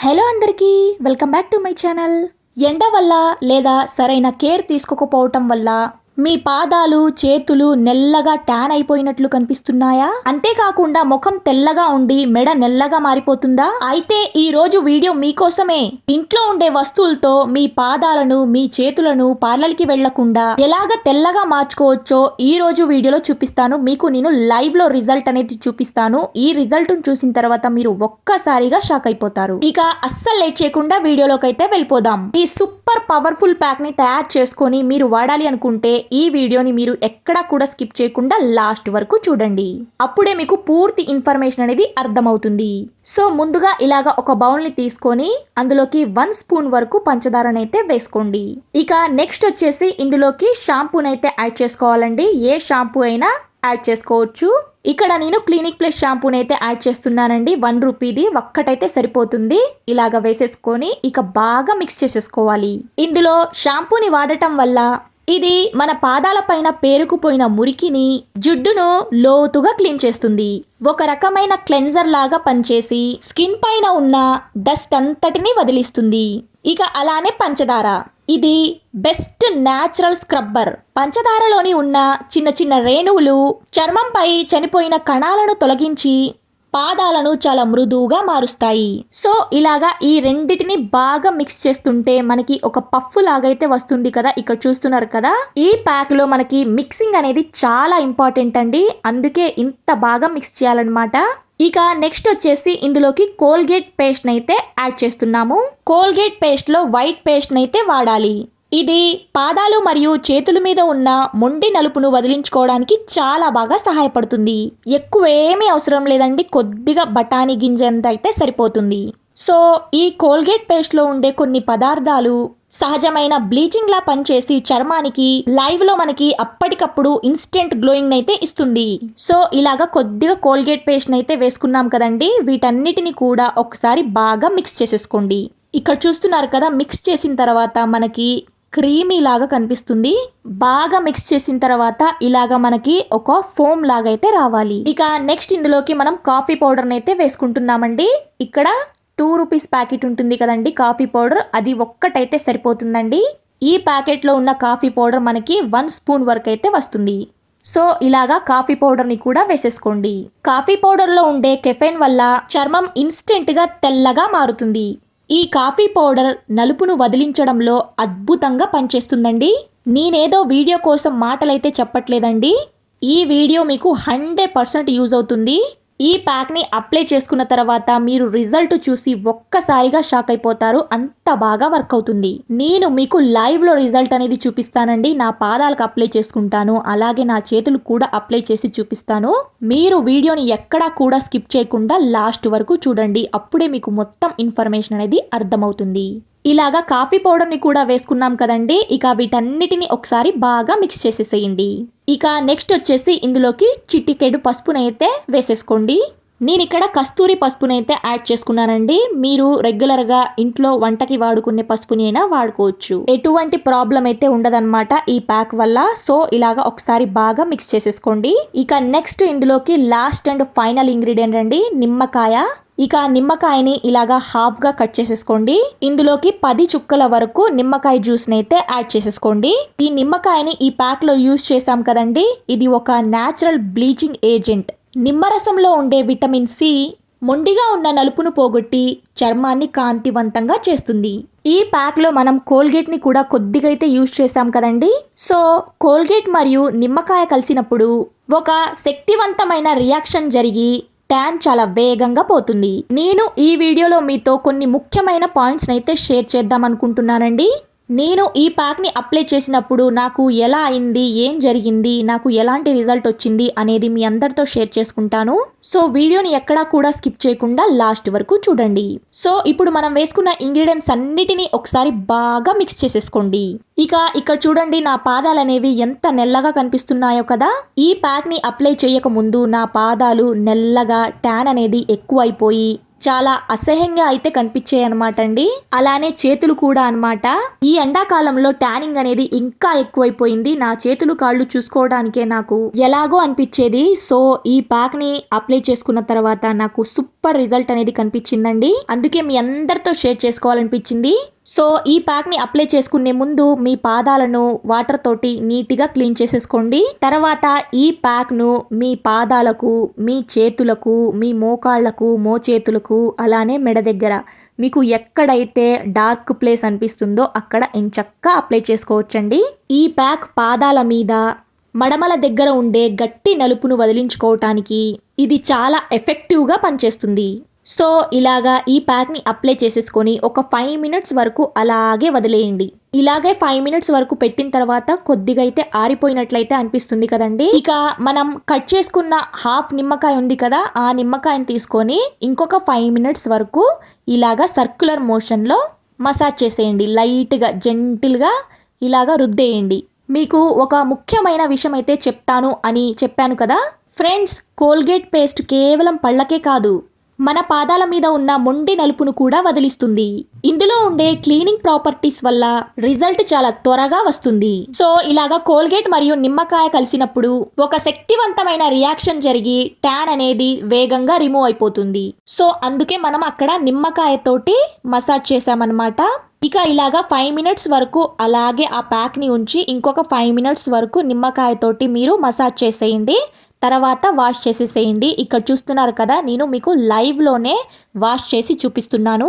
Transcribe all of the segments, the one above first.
Hello అందరికీ welcome back to my channel. ఎండ వల్ల లేదా సరైన కేర్ తీసుకోకపోవటం వల్ల మీ పాదాలు చేతులు నెల్లగా ట్యాన్ అయిపోయినట్లు కనిపిస్తున్నాయా? అంతేకాకుండా ముఖం తెల్లగా ఉండి మెడ నెల్లగా మారిపోతుందా? అయితే ఈ రోజు వీడియో మీకోసమే. ఇంట్లో ఉండే వస్తువులతో మీ పాదాలను మీ చేతులను పార్లర్కి వెళ్లకుండా ఎలాగ తెల్లగా మార్చుకోవచ్చో ఈ రోజు వీడియోలో చూపిస్తాను. మీకు నేను లైవ్ లో రిజల్ట్ అనేది చూపిస్తాను. ఈ రిజల్ట్ చూసిన తర్వాత మీరు ఒక్కసారిగా షాక్ అయిపోతారు. ఇక అస్సలు లేట్ చేయకుండా వీడియోలోకి అయితే వెళ్ళిపోదాం. ఈ సూపర్ పవర్ఫుల్ ప్యాక్ ని తయారు చేసుకొని మీరు వాడాలి అనుకుంటే ఈ వీడియోని మీరు ఎక్కడా కూడా స్కిప్ చేయకుండా లాస్ట్ వరకు చూడండి. అప్పుడే మీకు పూర్తి ఇన్ఫర్మేషన్ అనేది అర్థమవుతుంది. సో ముందుగా ఇలాగా ఒక బౌల్ ని తీసుకొని అందులోకి 1 స్పూన్ వరకు పంచదారనైతే వేసుకోండి. ఇక నెక్స్ట్ వచ్చేసి ఇందులోకి షాంపూనైతే యాడ్ చేసుకోవాలండి. ఏ షాంపూ అయినా యాడ్ చేసుకోవచ్చు. ఇక్కడ నేను క్లినిక్ ప్లస్ షాంపూనైతే యాడ్ చేస్తున్నానండి. 1 రూపీది ఒక్కటైతే సరిపోతుంది. ఇలాగ వేసేసుకొని ఇక బాగా మిక్స్ చేసేసుకోవాలి. ఇందులో షాంపూని వాడటం వల్ల ఇది మన పాదాల పైన పేరుకుపోయిన మురికిని జిడ్డును లోతుగా క్లీన్ చేస్తుంది. ఒక రకమైన క్లెన్జర్ లాగా పనిచేసి స్కిన్ పైన ఉన్న డస్ట్ అంతటిని వదిలిస్తుంది. ఇక అలానే పంచదార, ఇది బెస్ట్ న్యాచురల్ స్క్రబ్బర్. పంచదారలోని ఉన్న చిన్న చిన్న రేణువులు చర్మంపై చనిపోయిన కణాలను తొలగించి పాదాలను చాలా మృదువుగా మారుస్తాయి. సో ఇలాగా ఈ రెండిటిని బాగా మిక్స్ చేస్తుంటే మనకి ఒక పఫ్ లాగైతే వస్తుంది కదా. ఇక్కడ చూస్తున్నారు కదా. ఈ ప్యాక్ లో మనకి మిక్సింగ్ అనేది చాలా ఇంపార్టెంట్ అండి. అందుకే ఇంత బాగా మిక్స్ చేయాలన్నమాట. ఇక నెక్స్ట్ వచ్చేసి ఇందులోకి కోల్గేట్ పేస్ట్ అయితే యాడ్ చేస్తున్నాము. కోల్గేట్ పేస్ట్ లో వైట్ పేస్ట్ అయితే వాడాలి. ఇది పాదాలు మరియు చేతుల మీద ఉన్న మొండి నలుపును వదిలించుకోవడానికి చాలా బాగా సహాయపడుతుంది. ఎక్కువేమీ అవసరం లేదండి, కొద్దిగా బఠానీ గింజంత అయితే సరిపోతుంది. సో ఈ కోల్గేట్ పేస్ట్ లో ఉండే కొన్ని పదార్థాలు సహజమైన బ్లీచింగ్ లా పనిచేసి చర్మానికి లైవ్ లో మనకి అప్పటికప్పుడు ఇన్స్టెంట్ గ్లోయింగ్ అయితే ఇస్తుంది. సో ఇలాగా కొద్దిగా కోల్గేట్ పేస్ట్ అయితే వేసుకున్నాం కదండి. వీటన్నిటిని కూడా ఒకసారి బాగా మిక్స్ చేసేసుకోండి. ఇక్కడ చూస్తున్నారు కదా, మిక్స్ చేసిన తర్వాత మనకి క్రీమీ లాగా కనిపిస్తుంది. బాగా మిక్స్ చేసిన తర్వాత ఇలాగా మనకి ఒక ఫోమ్ లాగా అయితే రావాలి. ఇక నెక్స్ట్ ఇందులోకి మనం కాఫీ పౌడర్ అయితే వేసుకుంటున్నామండి. ఇక్కడ 2 రూపీస్ ప్యాకెట్ ఉంటుంది కదండి కాఫీ పౌడర్, అది ఒక్కటైతే సరిపోతుందండి. ఈ ప్యాకెట్లో ఉన్న కాఫీ పౌడర్ మనకి 1 స్పూన్ వరకు అయితే వస్తుంది. సో ఇలాగా కాఫీ పౌడర్ ని కూడా వేసేసుకోండి. కాఫీ పౌడర్ లో ఉండే కెఫెన్ వల్ల చర్మం ఇన్స్టెంట్ గా తెల్లగా మారుతుంది. ఈ కాఫీ పౌడర్ నలుపును వదిలించడంలో అద్భుతంగా పనిచేస్తుందండి. నేనేదో వీడియో కోసం మాటలైతే చెప్పట్లేదండి. ఈ వీడియో మీకు 100% యూజ్ అవుతుంది. ఈ ప్యాక్ని అప్లై చేసుకున్న తర్వాత మీరు రిజల్ట్ చూసి ఒక్కసారిగా షాక్ అయిపోతారు. అంత బాగా వర్క్ అవుతుంది. నేను మీకు లైవ్ లో రిజల్ట్ అనేది చూపిస్తానండి. నా పాదాలకు అప్లై చేసుకుంటాను, అలాగే నా చేతులు కూడా అప్లై చేసి చూపిస్తాను. మీరు వీడియోని ఎక్కడా కూడా స్కిప్ చేయకుండా లాస్ట్ వరకు చూడండి. అప్పుడే మీకు మొత్తం ఇన్ఫర్మేషన్ అనేది అర్థమవుతుంది. ఇలాగా కాఫీ పౌడర్ ని కూడా వేసుకున్నాం కదండి. ఇక వీటన్నిటిని ఒకసారి బాగా మిక్స్ చేసేసేయండి. ఇక నెక్స్ట్ వచ్చేసి ఇందులోకి చిటికెడు పసుపునైతే వేసేసుకోండి. నేను ఇక్కడ కస్తూరి పసుపునైతే యాడ్ చేసుకున్నానండి. మీరు రెగ్యులర్ గా ఇంట్లో వంటకి వాడుకునే పసుపుని అయినా వాడుకోవచ్చు. ఎటువంటి ప్రాబ్లం అయితే ఉండదన్నమాట ఈ ప్యాక్ వల్ల. సో ఇలాగా ఒకసారి బాగా మిక్స్ చేసేసుకోండి. ఇక నెక్స్ట్ ఇందులోకి లాస్ట్ అండ్ ఫైనల్ ఇంగ్రీడియంట్ అండి, నిమ్మకాయ. ఇక నిమ్మకాయని ఇలాగా హాఫ్ గా కట్ చేసేసుకోండి. ఇందులోకి 10 చుక్కల వరకు నిమ్మకాయ జ్యూస్ అయితే యాడ్ చేసేసుకోండి. ఈ నిమ్మకాయని ఈ ప్యాక్ లో యూజ్ చేసాం కదండి. ఇది ఒక న్యాచురల్ బ్లీచింగ్ ఏజెంట్. నిమ్మరసంలో ఉండే విటమిన్ సి మొండిగా ఉన్న నలుపును పోగొట్టి చర్మాన్ని కాంతివంతంగా చేస్తుంది. ఈ ప్యాక్ లో మనం కోల్గేట్ ని కూడా కొద్దిగా అయితే యూజ్ చేసాం కదండి. సో కోల్గేట్ మరియు నిమ్మకాయ కలిసినప్పుడు ఒక శక్తివంతమైన రియాక్షన్ జరిగి ట్యాన్ చాలా వేగంగా పోతుంది. నేను ఈ వీడియోలో మీతో కొన్ని ముఖ్యమైన పాయింట్స్ అయితే షేర్ చేద్దాం అనుకుంటున్నానండి. నేను ఈ ప్యాక్ ని అప్లై చేసినప్పుడు నాకు ఎలా అయింది, ఏం జరిగింది, నాకు ఎలాంటి రిజల్ట్ వచ్చింది అనేది మీ అందరితో షేర్ చేసుకుంటాను. సో వీడియోని ఎక్కడా కూడా స్కిప్ చేయకుండా లాస్ట్ వరకు చూడండి. సో ఇప్పుడు మనం వేసుకున్న ఇంగ్రీడియంట్స్ అన్నిటినీ ఒకసారి బాగా మిక్స్ చేసేసుకోండి. ఇక ఇక్కడ చూడండి, నా పాదాలు అనేవి ఎంత నెల్లగా కనిపిస్తున్నాయో కదా. ఈ ప్యాక్ ని అప్లై చేయక ముందు నా పాదాలు నెల్లగా ట్యాన్ అనేది ఎక్కువైపోయి చాలా అసహ్యంగా అయితే కనిపించాయి అనమాట అండి. అలానే చేతులు కూడా అన్నమాట. ఈ ఎండాకాలంలో ట్యానింగ్ అనేది ఇంకా ఎక్కువైపోయింది. నా చేతులు కాళ్ళు చూసుకోవడానికే నాకు ఎలాగో అనిపించేది. సో ఈ ప్యాక్ ని అప్లై చేసుకున్న తర్వాత నాకు సూపర్ రిజల్ట్ అనేది కనిపించిందండి. అందుకే మీ అందరితో షేర్ చేసుకోవాలనిపించింది. సో ఈ ప్యాక్ ని అప్లై చేసుకునే ముందు మీ పాదాలను వాటర్ తోటి నీట్గా క్లీన్ చేసేసుకోండి. తర్వాత ఈ ప్యాక్ ను మీ పాదాలకు, మీ చేతులకు, మీ మోకాళ్లకు, మోచేతులకు, అలానే మెడ దగ్గర మీకు ఎక్కడైతే డార్క్ ప్లేస్ అనిపిస్తుందో అక్కడ ఎంచక్కా అప్లై చేసుకోవచ్చండి. ఈ ప్యాక్ పాదాల మీద, మడమల దగ్గర ఉండే గట్టి నలుపును వదిలించుకోవటానికి ఇది చాలా ఎఫెక్టివ్గా పనిచేస్తుంది. సో ఇలాగా ఈ ప్యాక్ని అప్లై చేసేసుకొని ఒక 5 మినిట్స్ వరకు అలాగే వదిలేయండి. ఇలాగే 5 మినిట్స్ వరకు పెట్టిన తర్వాత కొద్దిగా అయితే ఆరిపోయినట్లయితే అనిపిస్తుంది కదండి. ఇక మనం కట్ చేసుకున్న హాఫ్ నిమ్మకాయ ఉంది కదా, ఆ నిమ్మకాయని తీసుకొని ఇంకొక 5 మినిట్స్ వరకు ఇలాగా సర్క్యులర్ మోషన్లో మసాజ్ చేసేయండి. లైట్గా జెంటిల్గా ఇలాగా రుద్దేయండి. మీకు ఒక ముఖ్యమైన విషయం అయితే చెప్తాను అని చెప్పాను కదా ఫ్రెండ్స్, కోల్గేట్ పేస్ట్ కేవలం పళ్ళకే కాదు, మన పాదాల మీద ఉన్న మొండి నలుపును కూడా వదిలిస్తుంది. ఇందులో ఉండే క్లీనింగ్ ప్రాపర్టీస్ వల్ల రిజల్ట్ చాలా త్వరగా వస్తుంది. సో ఇలాగా కోల్గేట్ మరియు నిమ్మకాయ కలిసినప్పుడు ఒక శక్తివంతమైన రియాక్షన్ జరిగి ట్యాన్ అనేది వేగంగా రిమూవ్ అయిపోతుంది. సో అందుకే మనం అక్కడ నిమ్మకాయతోటి మసాజ్ చేసామన్నమాట. ఇక ఇలాగా 5 మినిట్స్ వరకు అలాగే ఆ ప్యాక్ని ఉంచి ఇంకొక 5 మినిట్స్ వరకు నిమ్మకాయతోటి మీరు మసాజ్ చేసేయండి. తర్వాత వాష్ చేసేసేయండి. ఇక్కడ చూస్తున్నారు కదా, నేను మీకు లైవ్లోనే వాష్ చేసి చూపిస్తున్నాను.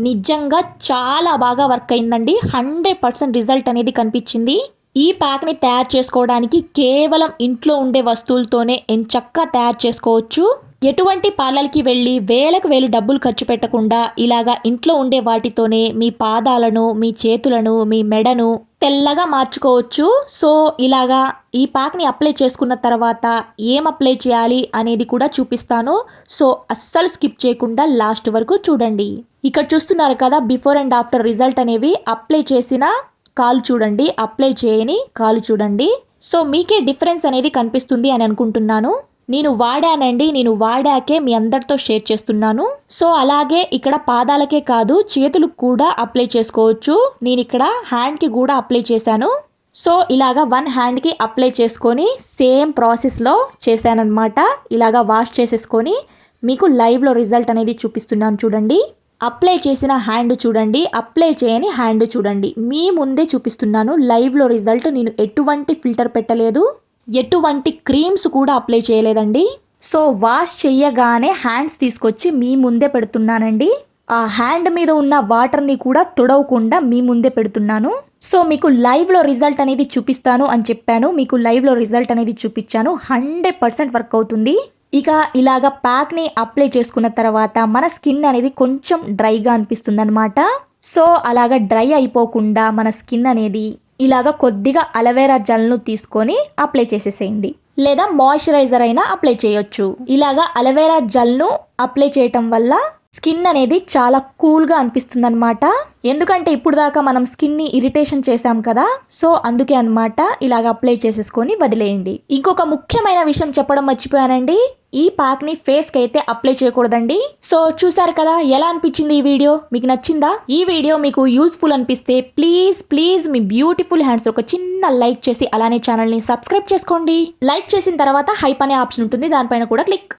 నిజంగా చాలా బాగా వర్క్ అయిందండి. 100% రిజల్ట్ అనేది కనిపించింది. ఈ ప్యాక్ని తయారు చేసుకోవడానికి కేవలం ఇంట్లో ఉండే వస్తువులతోనే ఎంచక్కా తయారు చేసుకోవచ్చు. ఎటువంటి పార్లర్కి వెళ్ళి వేలకు వేలు డబ్బులు ఖర్చు పెట్టకుండా ఇలాగా ఇంట్లో ఉండే వాటితోనే మీ పాదాలను, మీ చేతులను, మీ మెడను తెల్లగా మార్చుకోవచ్చు. సో ఇలాగా ఈ ప్యాక్ని అప్లై చేసుకున్న తర్వాత ఏం అప్లై చేయాలి అనేది కూడా చూపిస్తాను. సో అస్సలు స్కిప్ చేయకుండా లాస్ట్ వరకు చూడండి. ఇక్కడ చూస్తున్నారు కదా, బిఫోర్ అండ్ ఆఫ్టర్ రిజల్ట్ అనేవి. అప్లై చేసిన కాలు చూడండి, అప్లై చేయని కాలు చూడండి. సో మీకే డిఫరెన్స్ అనేది కనిపిస్తుంది అని అనుకుంటున్నాను. నేను వాడానండి, నేను వాడాకే మీ అందరితో షేర్ చేస్తున్నాను. సో అలాగే ఇక్కడ పాదాలకే కాదు చేతులకు కూడా అప్లై చేసుకోవచ్చు. నేను ఇక్కడ హ్యాండ్కి కూడా అప్లై చేశాను. సో ఇలాగా 1 హ్యాండ్కి అప్లై చేసుకొని సేమ్ ప్రాసెస్లో చేశానన్నమాట. ఇలాగా వాష్ చేసేసుకొని మీకు లైవ్లో రిజల్ట్ అనేది చూపిస్తున్నాను చూడండి. అప్లై చేసిన హ్యాండ్ చూడండి, అప్లై చేయని హ్యాండ్ చూడండి. మీ ముందే చూపిస్తున్నాను లైవ్లో రిజల్ట్. నేను ఎటువంటి ఫిల్టర్ పెట్టలేదు, ఎటువంటి క్రీమ్స్ కూడా అప్లై చేయలేదండి. సో వాష్ చెయ్యగానే హ్యాండ్స్ తీసుకొచ్చి మీ ముందే పెడుతున్నానండి. ఆ హ్యాండ్ మీద ఉన్న వాటర్ని కూడా తుడవకుండా మీ ముందే పెడుతున్నాను. సో మీకు లైవ్లో రిజల్ట్ అనేది చూపిస్తాను అని చెప్పాను. మీకు లైవ్లో రిజల్ట్ అనేది చూపించాను. 100% వర్క్ అవుతుంది. ఇక ఇలాగ ప్యాక్ని అప్లై చేసుకున్న తర్వాత మన స్కిన్ అనేది కొంచెం డ్రైగా అనిపిస్తుంది అనమాట. సో అలాగ డ్రై అయిపోకుండా మన స్కిన్ అనేది ఇలాగ కొద్దిగా అలోవెరా జెల్ను తీసుకొని అప్లై చేసేసేయండి. లేదా మాయిశ్చరైజర్ అయినా అప్లై చేయొచ్చు. ఇలాగా అలోవెరా జెల్ను అప్లై చేయటం వల్ల స్కిన్ అనేది చాలా కూల్గా అనిపిస్తుంది అనమాట. ఎందుకంటే ఇప్పుడు దాకా మనం స్కిన్ని ఇరిటేషన్ చేసాం కదా, సో అందుకే అనమాట. ఇలాగ అప్లై చేసేసుకొని వదిలేయండి. ఇంకొక ముఖ్యమైన విషయం చెప్పడం మర్చిపోయానండి, ఈ ప్యాక్ని ఫేస్కి అయితే అప్లై చేయకూడదండి. సో చూసారు కదా ఎలా అనిపించింది ఈ వీడియో, మీకు నచ్చిందా? ఈ వీడియో మీకు యూస్ఫుల్ అనిపిస్తే ప్లీజ్ మీ బ్యూటిఫుల్ హ్యాండ్స్ ఒక చిన్న లైక్ చేసి అలానే ఛానల్ని సబ్స్క్రైబ్ చేసుకోండి. లైక్ చేసిన తర్వాత హైప్ అనే ఆప్షన్ ఉంటుంది, దానిపైన కూడా క్లిక్